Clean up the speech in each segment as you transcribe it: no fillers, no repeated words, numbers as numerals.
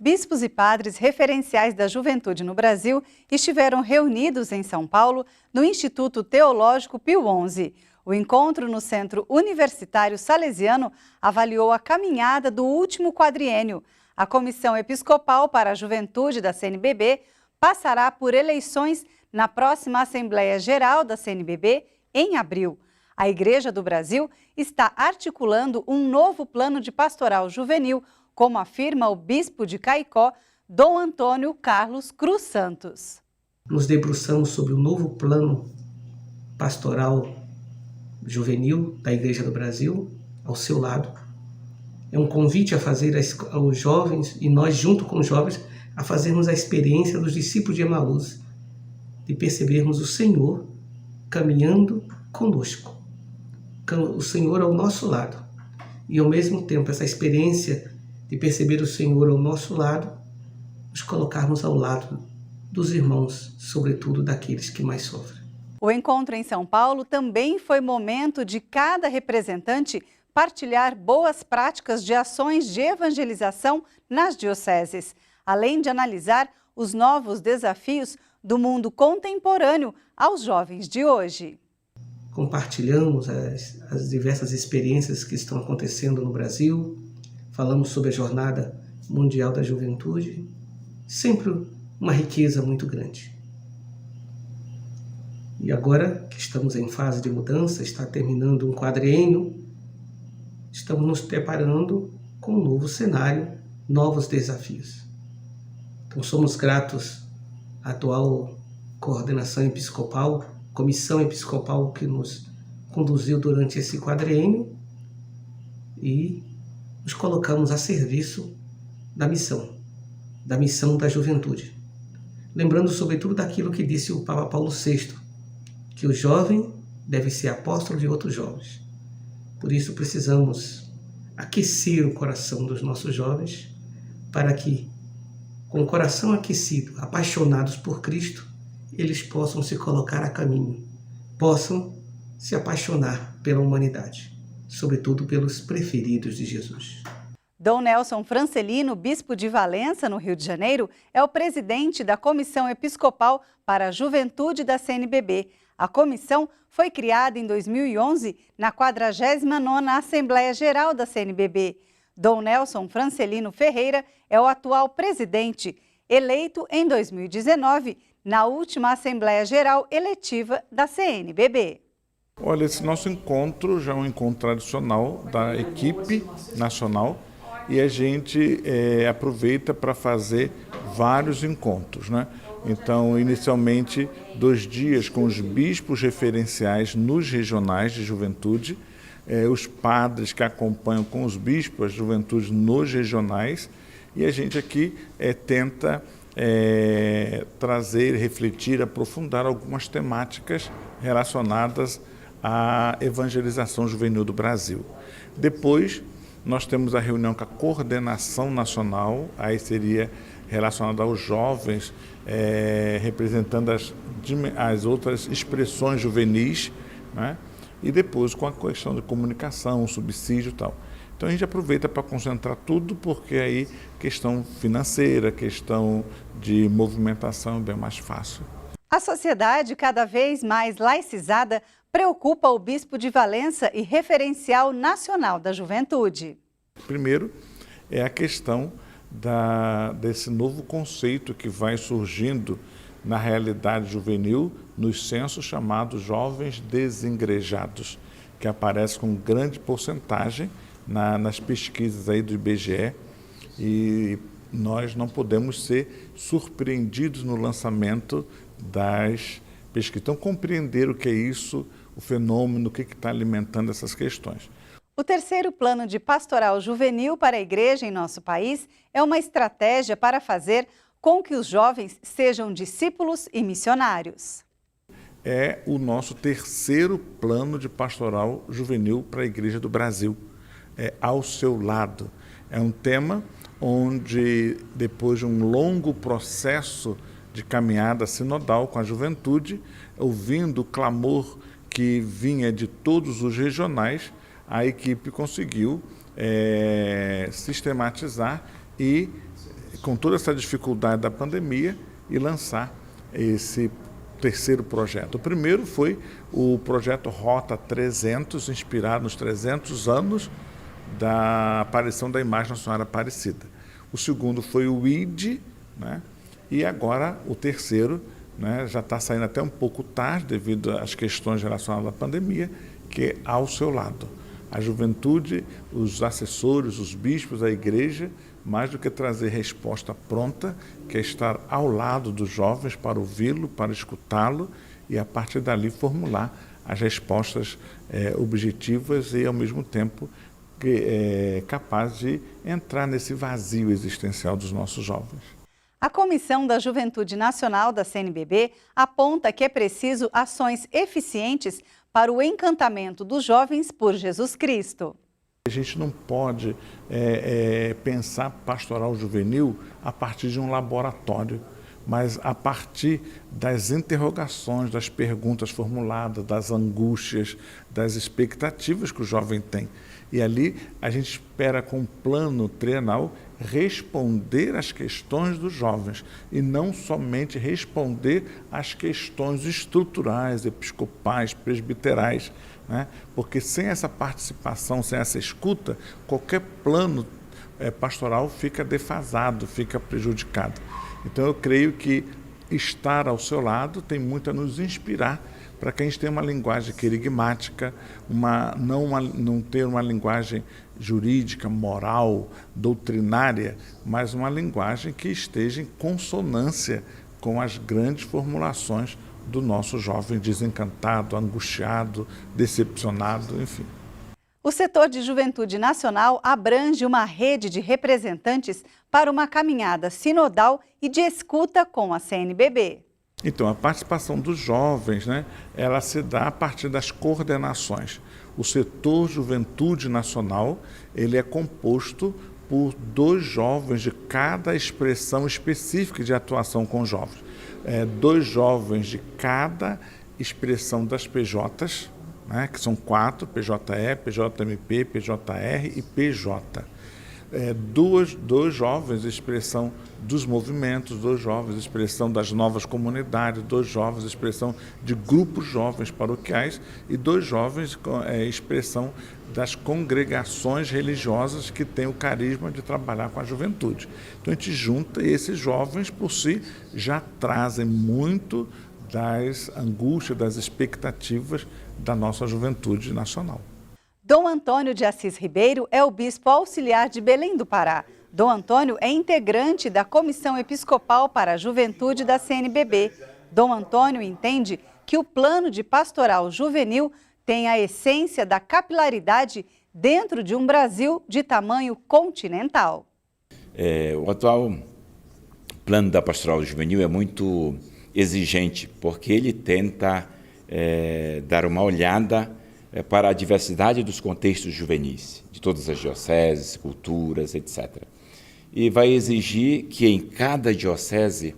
bispos e padres referenciais da juventude no Brasil estiveram reunidos em São Paulo, no Instituto Teológico Pio XI. O encontro no Centro Universitário Salesiano avaliou a caminhada do último quadriênio. A Comissão Episcopal para a Juventude da CNBB passará por eleições na próxima Assembleia Geral da CNBB, em abril. A Igreja do Brasil está articulando um novo plano de pastoral juvenil, como afirma o bispo de Caicó, Dom Antônio Carlos Cruz Santos. Nos debruçamos sobre o novo plano pastoral juvenil da Igreja do Brasil, ao seu lado. É um convite a fazer aos jovens, e nós junto com os jovens, a fazermos a experiência dos discípulos de Emaús, de percebermos o Senhor caminhando conosco, o Senhor ao nosso lado, e ao mesmo tempo essa experiência de perceber o Senhor ao nosso lado, nos colocarmos ao lado dos irmãos, sobretudo daqueles que mais sofrem. O encontro em São Paulo também foi momento de cada representante partilhar boas práticas de ações de evangelização nas dioceses, além de analisar os novos desafios do mundo contemporâneo aos jovens de hoje. Compartilhamos as diversas experiências que estão acontecendo no Brasil, falamos sobre a Jornada Mundial da Juventude, sempre uma riqueza muito grande. E agora que estamos em fase de mudança, está terminando um quadriênio, estamos nos preparando com um novo cenário, novos desafios. Então somos gratos à atual coordenação episcopal, comissão episcopal que nos conduziu durante esse quadriênio, e nos colocamos a serviço da missão da juventude. Lembrando sobretudo daquilo que disse o Papa Paulo VI, que o jovem deve ser apóstolo de outros jovens. Por isso precisamos aquecer o coração dos nossos jovens, para que, com o coração aquecido, apaixonados por Cristo, eles possam se colocar a caminho, possam se apaixonar pela humanidade, sobretudo pelos preferidos de Jesus. Dom Nelson Francelino, bispo de Valença, no Rio de Janeiro, é o presidente da Comissão Episcopal para a Juventude da CNBB. A comissão foi criada em 2011, na 49ª Assembleia Geral da CNBB. Dom Nelson Francelino Ferreira é o atual presidente, eleito em 2019, na última Assembleia Geral eletiva da CNBB. Olha, esse nosso encontro já é um encontro tradicional da equipe nacional, e a gente aproveita para fazer vários encontros, né? Então, inicialmente, 2 dias com os bispos referenciais nos regionais de juventude, os padres que acompanham com os bispos as juventudes nos regionais, e a gente aqui tenta trazer, refletir, aprofundar algumas temáticas relacionadas à evangelização juvenil do Brasil. Depois, nós temos a reunião com a coordenação nacional, aí seria relacionada aos jovens, representando as outras expressões juvenis, né? E depois com a questão de comunicação, subsídio e tal. Então a gente aproveita para concentrar tudo, porque aí questão financeira, questão de movimentação é bem mais fácil. A sociedade cada vez mais laicizada preocupa o bispo de Valença e referencial nacional da juventude. Primeiro é a questão desse novo conceito que vai surgindo na realidade juvenil, nos censos chamados jovens desengrejados, que aparece com grande porcentagem nas pesquisas aí do IBGE, e nós não podemos ser surpreendidos no lançamento das pesquisas. Então, compreender o que é isso, o fenômeno, o que está alimentando essas questões. O terceiro plano de pastoral juvenil para a igreja em nosso país é uma estratégia para fazer com que os jovens sejam discípulos e missionários. É o nosso terceiro plano de pastoral juvenil para a Igreja do Brasil. Ao seu lado. É um tema onde, depois de um longo processo de caminhada sinodal com a juventude, ouvindo o clamor que vinha de todos os regionais, a equipe conseguiu sistematizar e com toda essa dificuldade da pandemia, e lançar esse terceiro projeto. O primeiro foi o projeto Rota 300, inspirado nos 300 anos da aparição da imagem Nossa Senhora Aparecida. O segundo foi o ID, né? E agora o terceiro, né, já está saindo até um pouco tarde devido às questões relacionadas à pandemia, que é Ao Seu Lado. A juventude, os assessores, os bispos, a igreja, mais do que trazer resposta pronta, quer estar ao lado dos jovens para ouvi-lo, para escutá-lo e a partir dali formular as respostas objetivas e ao mesmo tempo capaz de entrar nesse vazio existencial dos nossos jovens. A Comissão da Juventude Nacional da CNBB aponta que é preciso ações eficientes para o encantamento dos jovens por Jesus Cristo. A gente não pode pensar pastoral juvenil a partir de um laboratório, mas a partir das interrogações, das perguntas formuladas, das angústias, das expectativas que o jovem tem. E ali a gente espera, com um plano trienal, responder às questões dos jovens e não somente responder às questões estruturais, episcopais, presbiterais, né? Porque sem essa participação, sem essa escuta, qualquer plano pastoral fica defasado, fica prejudicado. Então eu creio que estar ao seu lado tem muito a nos inspirar para que a gente tenha uma linguagem querigmática, não ter uma linguagem jurídica, moral, doutrinária, mas uma linguagem que esteja em consonância com as grandes formulações do nosso jovem desencantado, angustiado, decepcionado, enfim. O setor de juventude nacional abrange uma rede de representantes para uma caminhada sinodal e de escuta com a CNBB. Então, a participação dos jovens, né, ela se dá a partir das coordenações. O setor Juventude Nacional, ele é composto por 2 jovens de cada expressão específica de atuação com jovens. 2 jovens de cada expressão das PJs, né, que são 4, PJE, PJMP, PJR e PJ. 2 jovens de expressão dos movimentos, 2 jovens de expressão das novas comunidades, 2 jovens de expressão de grupos jovens paroquiais e 2 jovens de expressão das congregações religiosas que têm o carisma de trabalhar com a juventude. Então a gente junta e esses jovens por si já trazem muito das angústias, das expectativas da nossa juventude nacional. Dom Antônio de Assis Ribeiro é o bispo auxiliar de Belém do Pará. Dom Antônio é integrante da Comissão Episcopal para a Juventude da CNBB. Dom Antônio entende que o plano de pastoral juvenil tem a essência da capilaridade dentro de um Brasil de tamanho continental. O atual plano da pastoral juvenil é muito exigente, porque ele tenta dar uma olhada para a diversidade dos contextos juvenis, de todas as dioceses, culturas, etc. E vai exigir que em cada diocese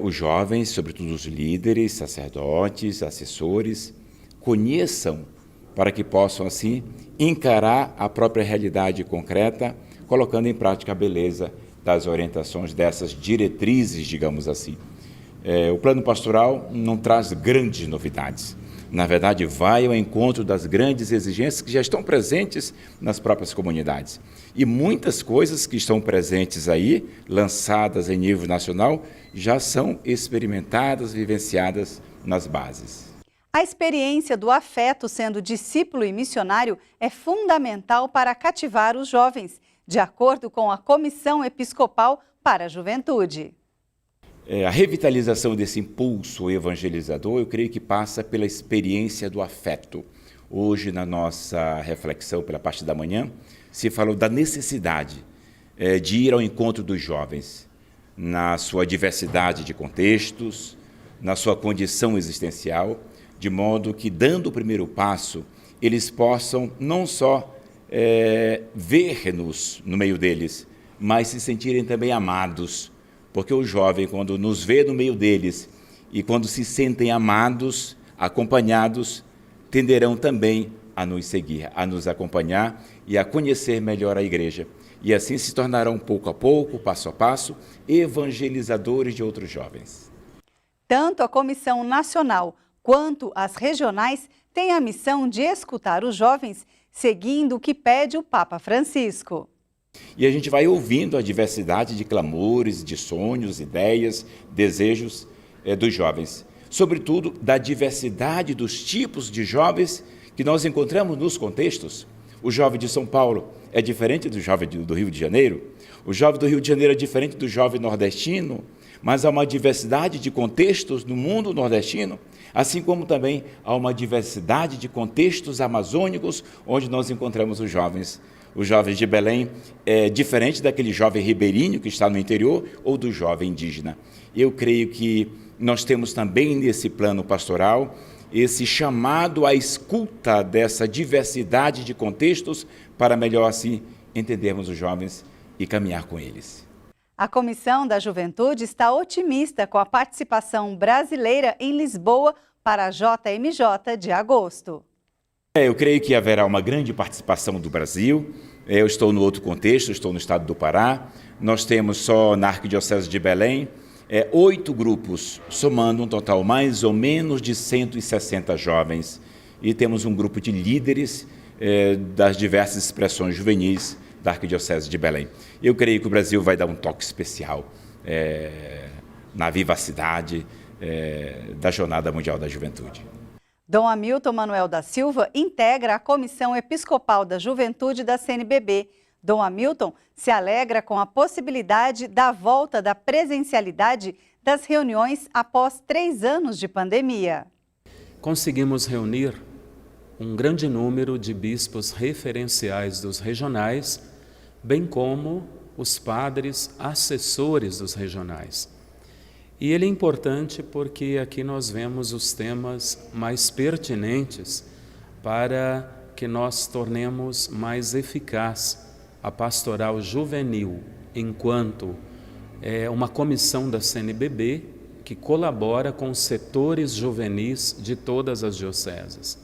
os jovens, sobretudo os líderes, sacerdotes, assessores, conheçam para que possam, assim, encarar a própria realidade concreta, colocando em prática a beleza das orientações dessas diretrizes, digamos assim. O plano pastoral não traz grandes novidades. Na verdade, vai ao encontro das grandes exigências que já estão presentes nas próprias comunidades. E muitas coisas que estão presentes aí, lançadas em nível nacional, já são experimentadas, vivenciadas nas bases. A experiência do afeto sendo discípulo e missionário é fundamental para cativar os jovens, de acordo com a Comissão Episcopal para a Juventude. A revitalização desse impulso evangelizador, eu creio que passa pela experiência do afeto. Hoje, na nossa reflexão pela parte da manhã, se falou da necessidade de ir ao encontro dos jovens, na sua diversidade de contextos, na sua condição existencial, de modo que, dando o primeiro passo, eles possam não só ver-nos no meio deles, mas se sentirem também amados. Porque o jovem, quando nos vê no meio deles e quando se sentem amados, acompanhados, tenderão também a nos seguir, a nos acompanhar e a conhecer melhor a igreja. e assim se tornarão pouco a pouco, passo a passo, evangelizadores de outros jovens. Tanto a Comissão Nacional quanto as regionais têm a missão de escutar os jovens, seguindo o que pede o Papa Francisco. E a gente vai ouvindo a diversidade de clamores, de sonhos, ideias, desejos dos jovens. Sobretudo, da diversidade dos tipos de jovens que nós encontramos nos contextos. O jovem de São Paulo é diferente do jovem do Rio de Janeiro. O jovem do Rio de Janeiro é diferente do jovem nordestino. Mas há uma diversidade de contextos no mundo nordestino, assim como também há uma diversidade de contextos amazônicos, onde nós encontramos os jovens. Os jovens de Belém é diferente daquele jovem ribeirinho que está no interior ou do jovem indígena. Eu creio que nós temos também nesse plano pastoral esse chamado à escuta dessa diversidade de contextos para melhor assim entendermos os jovens e caminhar com eles. A Comissão da Juventude está otimista com a participação brasileira em Lisboa para a JMJ de agosto. Eu creio que haverá uma grande participação do Brasil. Eu estou no outro contexto, estou no estado do Pará. Nós temos só na Arquidiocese de Belém 8 grupos, somando um total mais ou menos de 160 jovens. E temos um grupo de líderes das diversas expressões juvenis da Arquidiocese de Belém. Eu creio que o Brasil vai dar um toque especial na vivacidade da Jornada Mundial da Juventude. Dom Hamilton Manuel da Silva integra a Comissão Episcopal da Juventude da CNBB. Dom Hamilton se alegra com a possibilidade da volta da presencialidade das reuniões após 3 anos de pandemia. Conseguimos reunir um grande número de bispos referenciais dos regionais, bem como os padres assessores dos regionais. E ele é importante porque aqui nós vemos os temas mais pertinentes para que nós tornemos mais eficaz a pastoral juvenil, enquanto uma comissão da CNBB que colabora com os setores juvenis de todas as dioceses.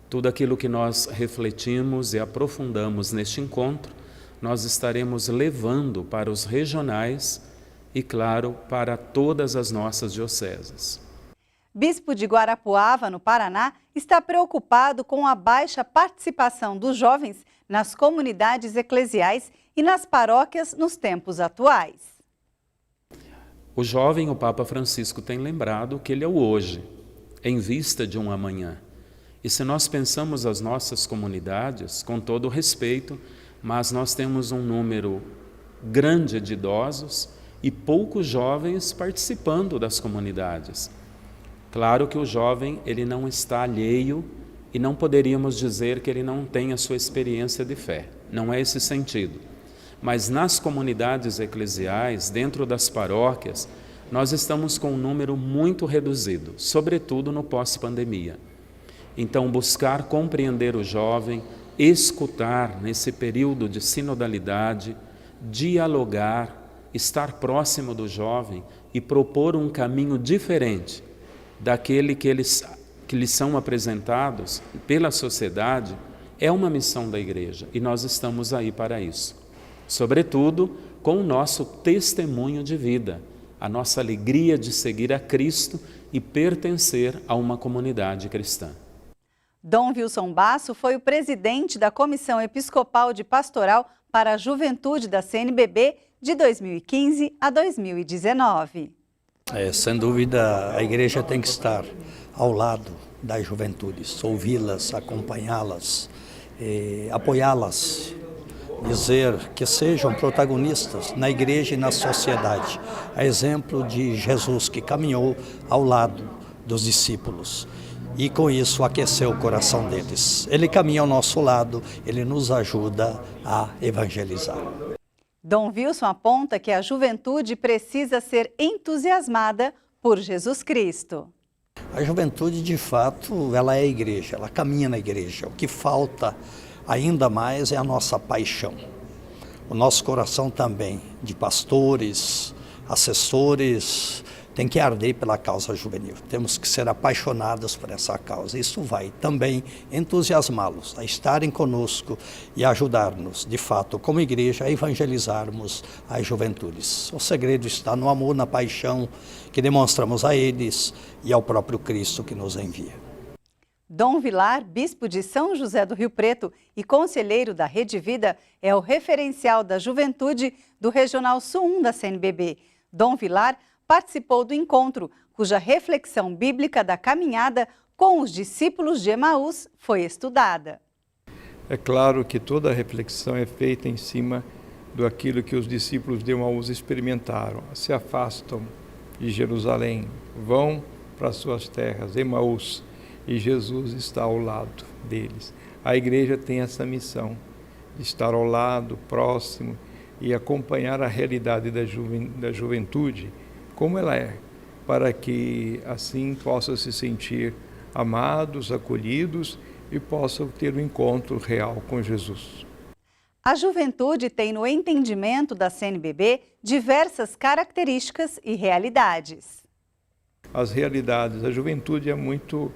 Tudo aquilo que nós refletimos e aprofundamos neste encontro, nós estaremos levando para os regionais e, claro, para todas as nossas dioceses. Bispo de Guarapuava, no Paraná, está preocupado com a baixa participação dos jovens nas comunidades eclesiais e nas paróquias nos tempos atuais. O jovem, o Papa Francisco, tem lembrado que ele é o hoje, em vista de um amanhã. E se nós pensamos as nossas comunidades, com todo o respeito, mas nós temos um número grande de idosos e poucos jovens participando das comunidades. Claro que o jovem ele não está alheio e não poderíamos dizer que ele não tem a sua experiência de fé. Não é esse sentido. Mas nas comunidades eclesiais, dentro das paróquias, nós estamos com um número muito reduzido, sobretudo no pós-pandemia. Então, buscar compreender o jovem, escutar nesse período de sinodalidade, dialogar, estar próximo do jovem e propor um caminho diferente daquele que lhes são apresentados pela sociedade, é uma missão da igreja e nós estamos aí para isso. Sobretudo com o nosso testemunho de vida, a nossa alegria de seguir a Cristo e pertencer a uma comunidade cristã. Dom Wilson Basso foi o presidente da Comissão Episcopal de Pastoral para a Juventude da CNBB de 2015 a 2019. Sem dúvida, a igreja tem que estar ao lado das juventudes, ouvi-las, acompanhá-las, apoiá-las, dizer que sejam protagonistas na igreja e na sociedade. A exemplo de Jesus, que caminhou ao lado dos discípulos e com isso aqueceu o coração deles. Ele caminha ao nosso lado, ele nos ajuda a evangelizar. Dom Wilson aponta que a juventude precisa ser entusiasmada por Jesus Cristo. A juventude, de fato, ela é a igreja, ela caminha na igreja. O que falta ainda mais é a nossa paixão. O nosso coração também, de pastores, assessores, tem que arder pela causa juvenil. Temos que ser apaixonados por essa causa. Isso vai também entusiasmá-los a estarem conosco e ajudar-nos, de fato, como igreja, a evangelizarmos as juventudes. O segredo está no amor, na paixão que demonstramos a eles e ao próprio Cristo que nos envia. Dom Vilar, bispo de São José do Rio Preto e conselheiro da Rede Vida, é o referencial da juventude do Regional Sul 1 da CNBB. Dom Vilar participou do encontro, cuja reflexão bíblica da caminhada com os discípulos de Emaús foi estudada. É claro que toda a reflexão é feita em cima daquilo que os discípulos de Emaús experimentaram. Se afastam de Jerusalém, vão para suas terras, Emaús, e Jesus está ao lado deles. A igreja tem essa missão de estar ao lado, próximo e acompanhar a realidade da juventude como ela é, para que assim possam se sentir amados, acolhidos e possam ter um encontro real com Jesus. A juventude tem no entendimento da CNBB diversas características e realidades. As realidades, a juventude é muito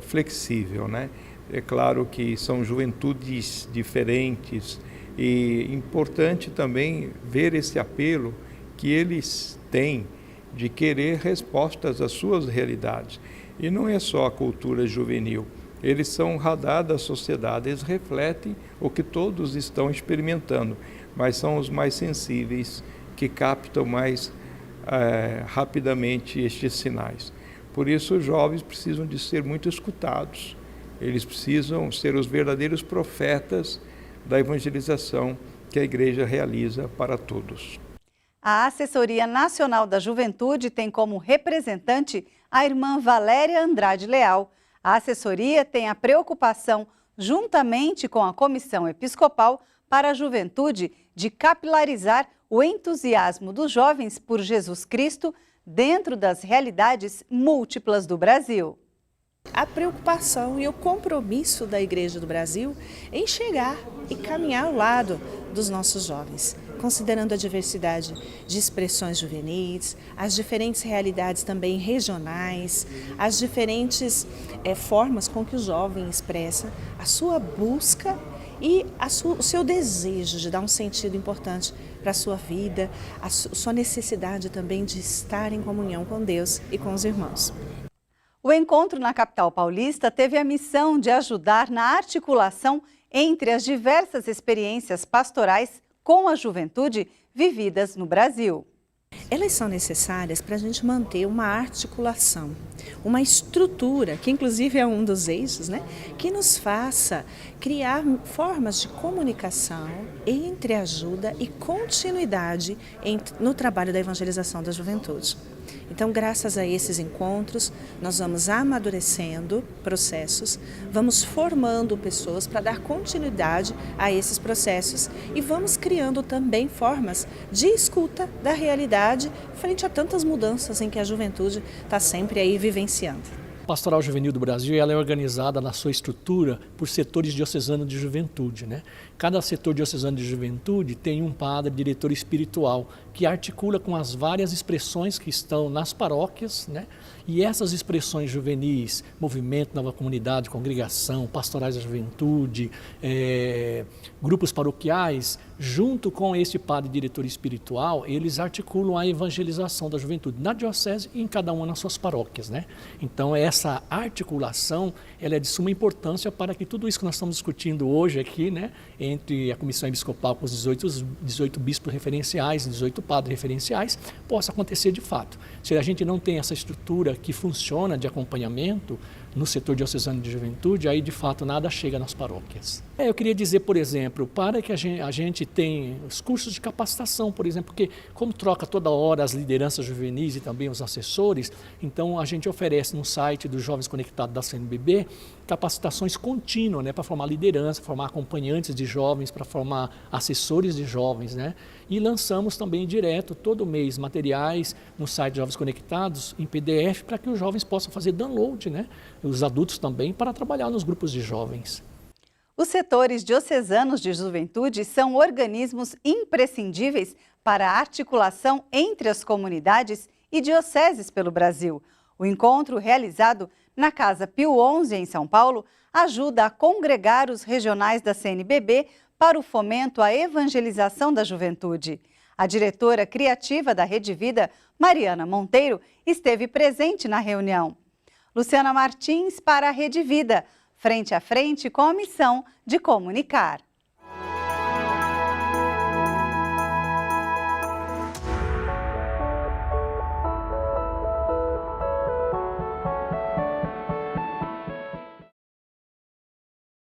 flexível, né? É claro que são juventudes diferentes e importante também ver esse apelo que eles têm de querer respostas às suas realidades. E não é só a cultura juvenil, eles são o radar da sociedade, eles refletem o que todos estão experimentando, mas são os mais sensíveis que captam mais rapidamente estes sinais. Por isso, os jovens precisam de ser muito escutados. Eles precisam ser os verdadeiros profetas da evangelização que a igreja realiza para todos. A Assessoria Nacional da Juventude tem como representante a irmã Valéria Andrade Leal. A assessoria tem a preocupação, juntamente com a Comissão Episcopal para a Juventude, de capilarizar o entusiasmo dos jovens por Jesus Cristo dentro das realidades múltiplas do Brasil. A preocupação e o compromisso da Igreja do Brasil em chegar e caminhar ao lado dos nossos jovens, considerando a diversidade de expressões juvenis, as diferentes realidades também regionais, as diferentes formas com que o jovem expressa a sua busca e o seu desejo de dar um sentido importante para a sua vida, a sua necessidade também de estar em comunhão com Deus e com os irmãos. O encontro na capital paulista teve a missão de ajudar na articulação entre as diversas experiências pastorais com a juventude vividas no Brasil. Elas são necessárias para a gente manter uma articulação, uma estrutura, que inclusive é um dos eixos, né, que nos faça criar formas de comunicação entre ajuda e continuidade no trabalho da evangelização da juventude. Então, graças a esses encontros, nós vamos amadurecendo processos, vamos formando pessoas para dar continuidade a esses processos e vamos criando também formas de escuta da realidade frente a tantas mudanças em que a juventude está sempre aí vivenciando. A Pastoral Juvenil do Brasil ela é organizada na sua estrutura por setores diocesanos de juventude, né? Cada setor diocesano de juventude tem um padre, diretor espiritual, que articula com as várias expressões que estão nas paróquias, né? E essas expressões juvenis, movimento, nova comunidade, congregação, pastorais da juventude, grupos paroquiais, junto com esse padre diretor espiritual, eles articulam a evangelização da juventude na diocese e em cada uma nas suas paróquias, né? Então essa articulação ela é de suma importância para que tudo isso que nós estamos discutindo hoje aqui, né, entre a Comissão Episcopal com os 18 bispos referenciais, 18 padres referenciais, possa acontecer de fato. Se a gente não tem essa estrutura que funciona de acompanhamento no setor diocesano de juventude, aí de fato nada chega nas paróquias. Eu queria dizer, por exemplo, para que a gente tenha os cursos de capacitação, por exemplo, porque como troca toda hora as lideranças juvenis e também os assessores, então a gente oferece no site dos Jovens Conectados da CNBB capacitações contínuas, né, para formar liderança, formar acompanhantes de jovens, para formar assessores de jovens, né? E lançamos também direto, todo mês, materiais no site Jovens Conectados, em PDF, para que os jovens possam fazer download, né? Os adultos também, para trabalhar nos grupos de jovens. Os setores diocesanos de juventude são organismos imprescindíveis para a articulação entre as comunidades e dioceses pelo Brasil. O encontro, realizado na Casa Pio XI, em São Paulo, ajuda a congregar os regionais da CNBB para o fomento à evangelização da juventude. A diretora criativa da Rede Vida, Mariana Monteiro, esteve presente na reunião. Luciana Martins para a Rede Vida, frente a frente com a missão de comunicar.